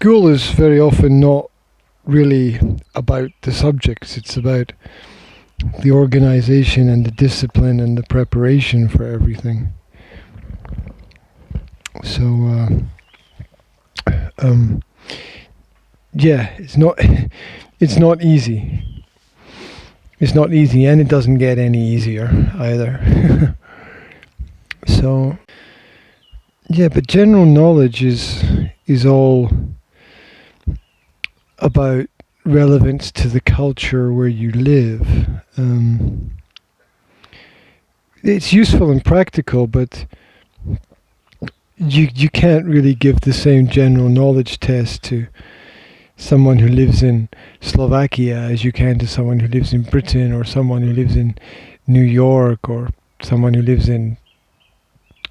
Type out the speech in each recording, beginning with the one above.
school is very often not really about the subjects. It's about the organization and the discipline and the preparation for everything. So yeah, it's not easy. It's not easy, and it doesn't get any easier either. So yeah, but general knowledge is all about relevance to the culture where you live. It's useful and practical, but you can't really give the same general knowledge test to someone who lives in Slovakia as you can to someone who lives in Britain, or someone who lives in New York, or someone who lives in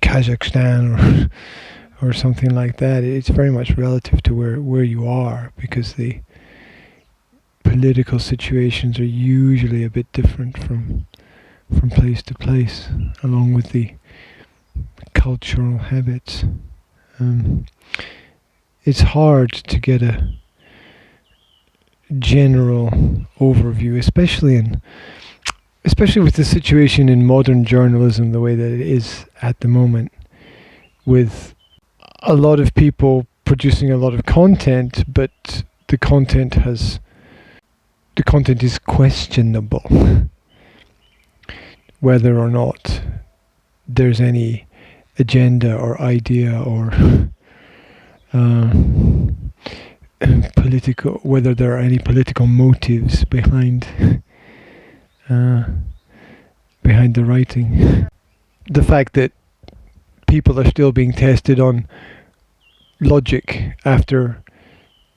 Kazakhstan, or something like that. It's very much relative to where you are, because the political situations are usually a bit different from place to place, along with the cultural habits. It's hard to get a general overview, especially with the situation in modern journalism the way that it is at the moment, with a lot of people producing a lot of content, but the content is questionable whether or not there's any agenda or idea or whether there are any political motives behind the writing. The fact that people are still being tested on logic after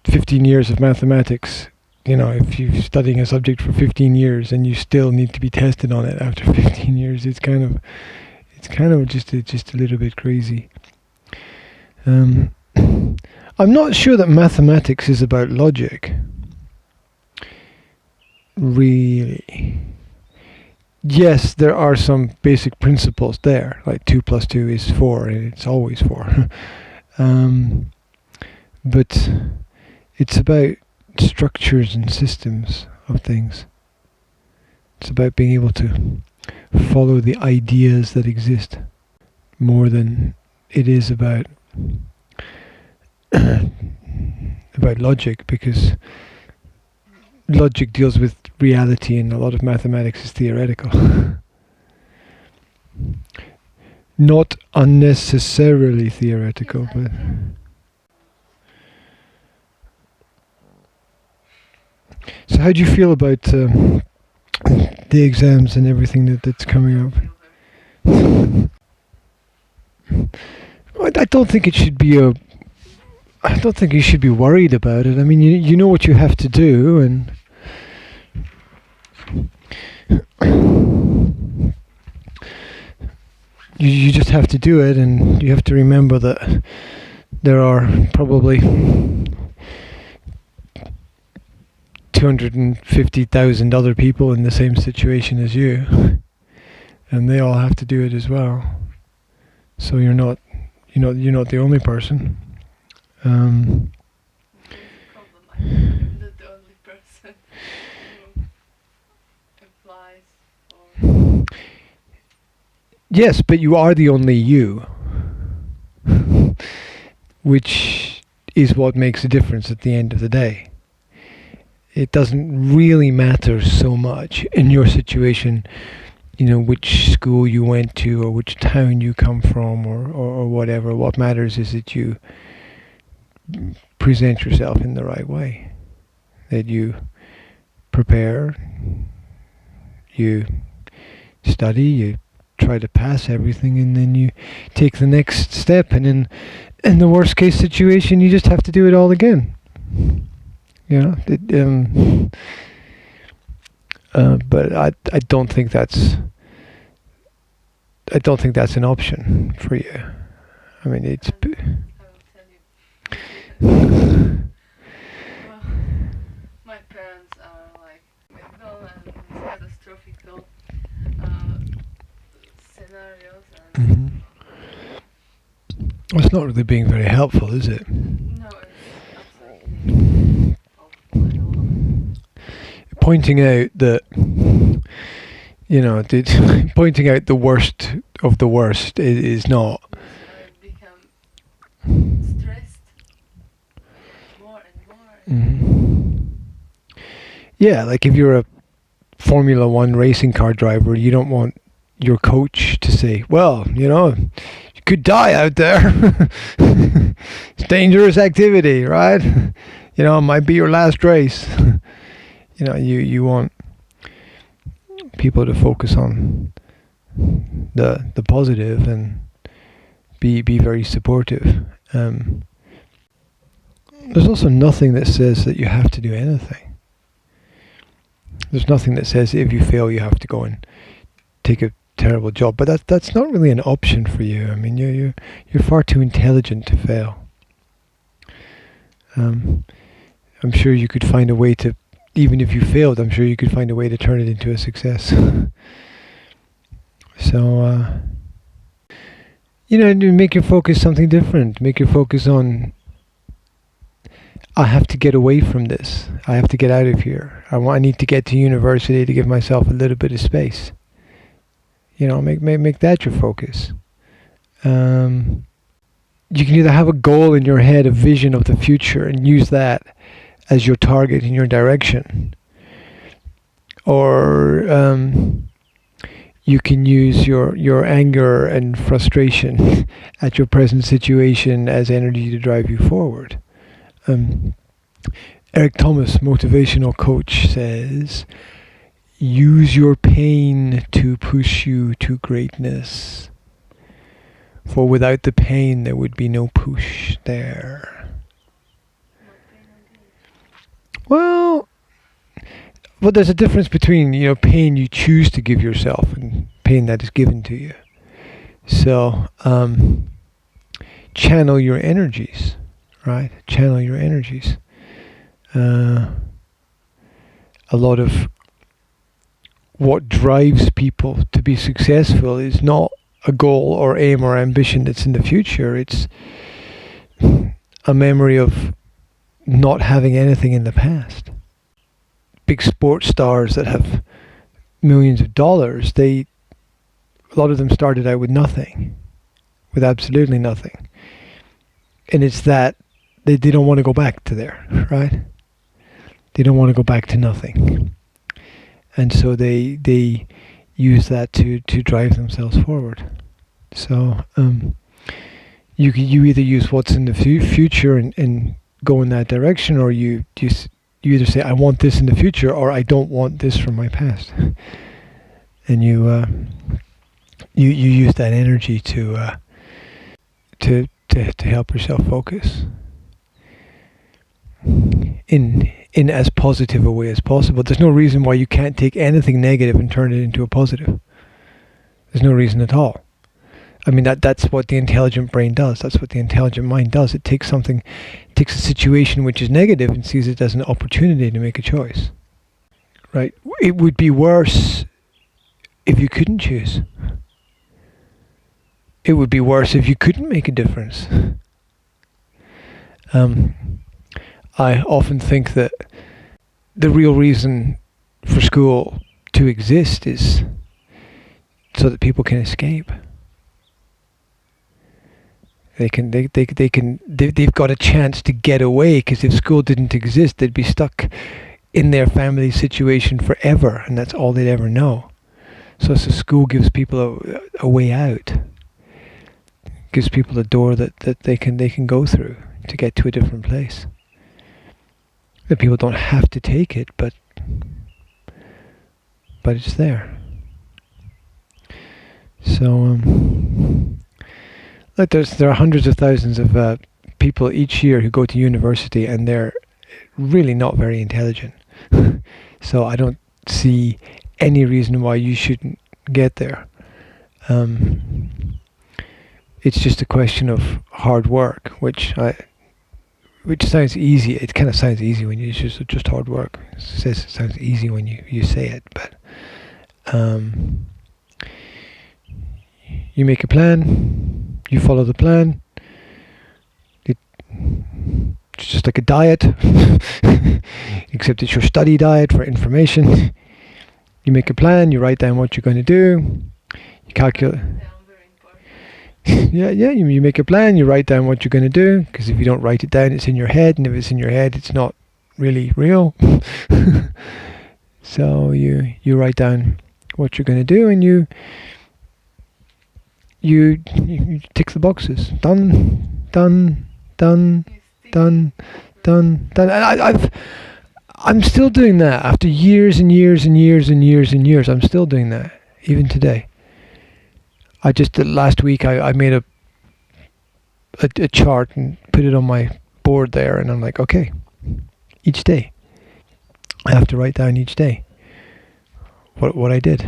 15 years of mathematics. You know, if you're studying a subject for 15 years and you still need to be tested on it after 15 years, it's kind of just a little bit crazy. I'm not sure that mathematics is about logic, really. Yes, there are some basic principles there, like 2 + 2 is 4, and it's always 4. But it's about structures and systems of things. It's about being able to follow the ideas that exist more than it is about logic, because logic deals with reality and a lot of mathematics is theoretical. Not unnecessarily theoretical, but so how do you feel about the exams and everything that's coming up? I don't think it should be I don't think you should be worried about it. I mean, you know what you have to do, and you just have to do it, and you have to remember that there are probably 250,000 other people in the same situation as you, and they all have to do it as well. So you're not the only person. Not the only person who applies for. Yes, but you are the only you, which is what makes a difference at the end of the day. It doesn't really matter so much in your situation, which school you went to or which town you come from or whatever. What matters is that you present yourself in the right way, that you prepare, you study, you try to pass everything, and then you take the next step, and in the worst case situation you just have to do it all again. But I don't think that's an option for you. I mean, it's Well, my parents are like medical and catastrophical scenarios, and Well, it's not really being very helpful, is it? no, it's absolutely pointing out that, pointing out the worst of the worst is not. I become stressed more and more. Yeah, like if you're a Formula One racing car driver, you don't want your coach to say, well, you could die out there. It's dangerous activity, right? It might be your last race. You want people to focus on the positive and be very supportive. There's also nothing that says that you have to do anything. There's nothing that says if you fail you have to go and take a terrible job, but that's not really an option for you. I mean, you're far too intelligent to fail. I'm sure you could find a way to, even if you failed, I'm sure you could find a way to turn it into a success. So, make your focus something different. Make your focus on, I have to get away from this. I have to get out of here. I need to get to university to give myself a little bit of space. Make that your focus. You can either have a goal in your head, a vision of the future, and use that as your target in your direction. Or you can use your anger and frustration at your present situation as energy to drive you forward. Eric Thomas, motivational coach, says, use your pain to push you to greatness. For without the pain, there would be no push there. Well, there's a difference between, pain you choose to give yourself and pain that is given to you. So, channel your energies, right? Channel your energies. A lot of what drives people to be successful is not a goal or aim or ambition that's in the future. It's a memory of not having anything in the past. Big sports stars that have millions of dollars, a lot of them started out with nothing, with absolutely nothing. And it's that they don't want to go back to there, right? They don't want to go back to nothing. And so they use that to drive themselves forward. So you either use what's in the future and go in that direction, or you either say, I want this in the future, or I don't want this from my past. And you use that energy to help yourself focus in as positive a way as possible. There's no reason why you can't take anything negative and turn it into a positive. There's no reason at all. I mean, that's what the intelligent brain does. That's what the intelligent mind does. It takes a situation which is negative and sees it as an opportunity to make a choice. Right? It would be worse if you couldn't choose. It would be worse if you couldn't make a difference. I often think that the real reason for school to exist is so that people can escape. They've got a chance to get away, because if school didn't exist, they'd be stuck in their family situation forever, and that's all they'd ever know. So school gives people a way out. Gives people a door that they can go through to get to a different place. That people don't have to take it, but it's there. So there are hundreds of thousands of people each year who go to university, and they're really not very intelligent. So I don't see any reason why you shouldn't get there. It's just a question of hard work, which sounds easy. It kind of sounds easy when you just hard work. It sounds easy when you say it, but you make a plan, you follow the plan. It's just like a diet, except it's your study diet for information. You make a plan, you write down what you're going to do, you calculate. Yeah, you make a plan, you write down what you're going to do, because if you don't write it down, it's in your head, and if it's in your head, it's not really real. So you write down what you're going to do, and you tick the boxes. Done. And I'm still doing that after years and years and years and years and years. I'm still doing that even today. I just last week I made a chart and put it on my board there, and I'm like, okay, each day I have to write down each day what I did,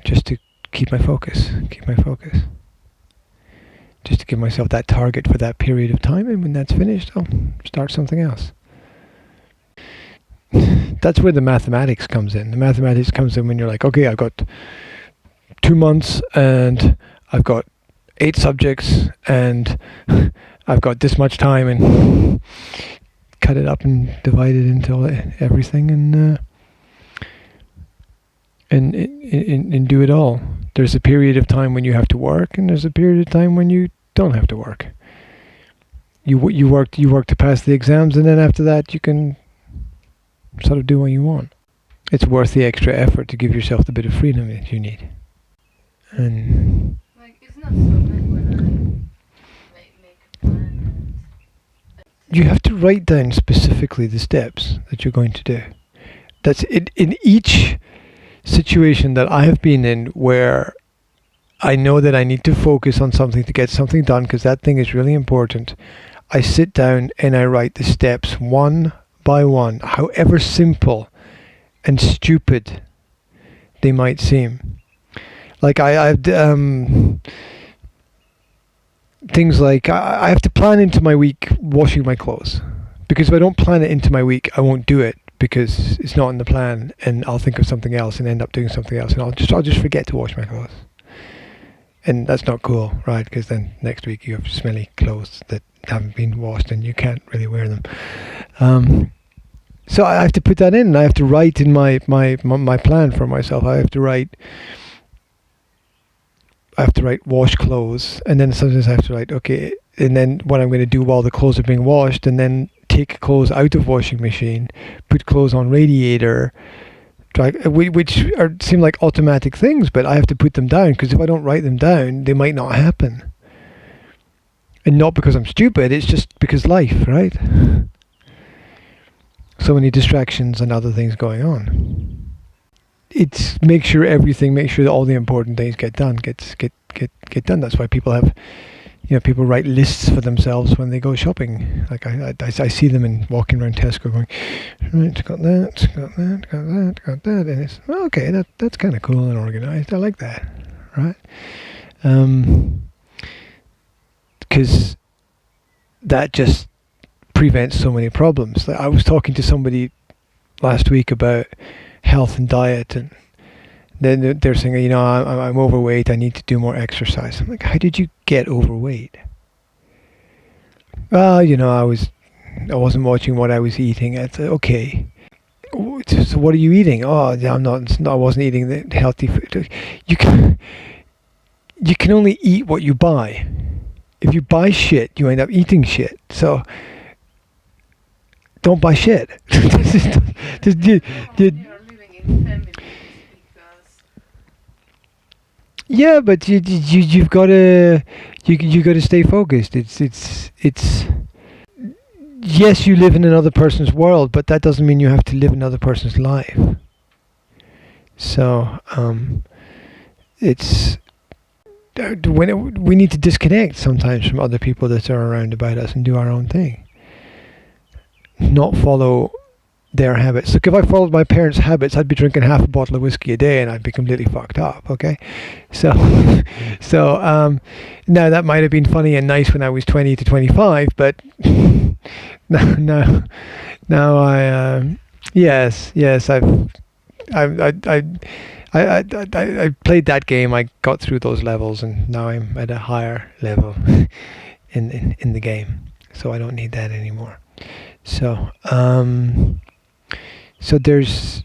just to keep my focus, just to give myself that target for that period of time, and when that's finished, I'll start something else. That's where the mathematics comes in. The mathematics comes in when you're like, okay, I've got 2 months and I've got 8 subjects and I've got this much time, and cut it up and divide it into everything, and do it all. There's a period of time when you have to work, and there's a period of time when you don't have to work. You work to pass the exams, and then after that you can sort of do what you want. It's worth the extra effort to give yourself the bit of freedom that you need. And like, it's not so bad when I make a plan. You have to write down specifically the steps that you're going to do. That's it. In each situation that I have been in where I know that I need to focus on something to get something done, because that thing is really important, I sit down and I write the steps one by one, however simple and stupid they might seem. Like I've things like I have to plan into my week washing my clothes, because if I don't plan it into my week, I won't do it, because it's not in the plan, and I'll think of something else and end up doing something else, and I'll just forget to wash my clothes. And that's not cool, right? Because then next week you have smelly clothes that haven't been washed and you can't really wear them. So I have to put that in, and I have to write in my plan for myself. I have to write wash clothes, and then sometimes I have to write, okay, and then what I'm going to do while the clothes are being washed, and then take clothes out of washing machine, put clothes on radiator, which seem like automatic things, but I have to put them down, because if I don't write them down, they might not happen. And not because I'm stupid, it's just because life, right? So many distractions and other things going on. It's make sure that all the important things get done. That's why people have, people write lists for themselves when they go shopping. Like I see them walking around Tesco going, right, got that, and it's okay. That's kind of cool and organized. I like that, right? Because that just prevents so many problems. Like I was talking to somebody last week about health and diet, and then they're saying, I'm overweight, I need to do more exercise. I'm like, how did you get overweight? Well, I wasn't watching what I was eating. I said, okay, so what are you eating? Oh, I wasn't eating the healthy food. You can only eat what you buy. If you buy shit, you end up eating shit. So don't buy shit. You're living in family because... Yeah, but you've got to stay focused. It's yes, you live in another person's world, but that doesn't mean you have to live another person's life. So it's we need to disconnect sometimes from other people that are around about us and do our own thing. Not follow their habits. Look, if I followed my parents' habits, I'd be drinking half a bottle of whiskey a day, and I'd be completely fucked up. Okay, so now that might have been funny and nice when I was 20 to 25, but now I I played that game. I got through those levels, and now I'm at a higher level in the game. so I don't need that anymore. So so there's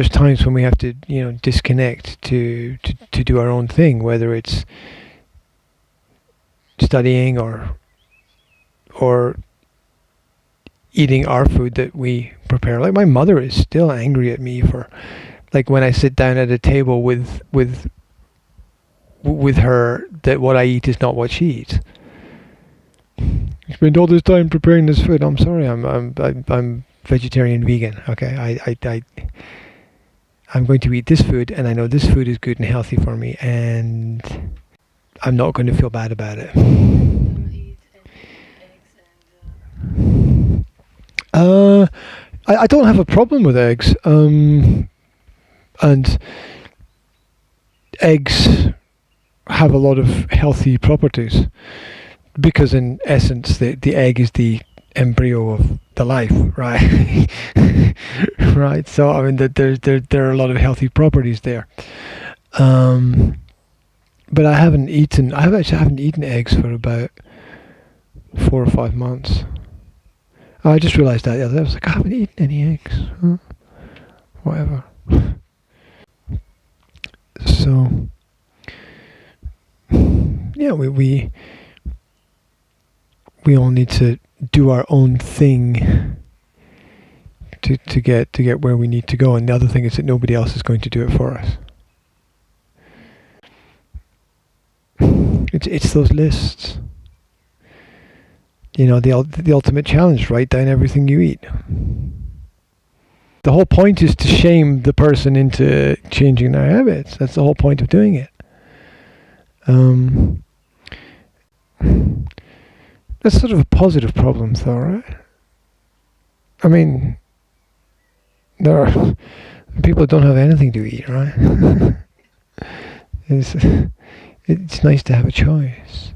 times when we have to, you know, disconnect to do our own thing, whether it's studying or eating our food that we prepare. Like my mother is still angry at me for, like, when I sit down at a table with her, that what I eat is not what she eats. You spend all this time preparing this food. I'm sorry, I'm vegetarian, vegan. Okay, I'm going to eat this food, and I know this food is good and healthy for me, and I'm not going to feel bad about it. Don't eat any eggs and I don't have a problem with eggs. And eggs have a lot of healthy properties, because in essence the egg is the embryo of the life, right? Right. So I mean that there are a lot of healthy properties there. But I haven't eaten eggs for about 4 or 5 months. I just realised that the other day. I was like, I haven't eaten any eggs. Huh? Whatever. So yeah, we all need to do our own thing to get where we need to go, and the other thing is that nobody else is going to do it for us. It's those lists. You know, the ultimate challenge: write down everything you eat. The whole point is to shame the person into changing their habits. That's the whole point of doing it. That's sort of a positive problem, though, right? I mean, there are people that don't have anything to eat, right? It's nice to have a choice.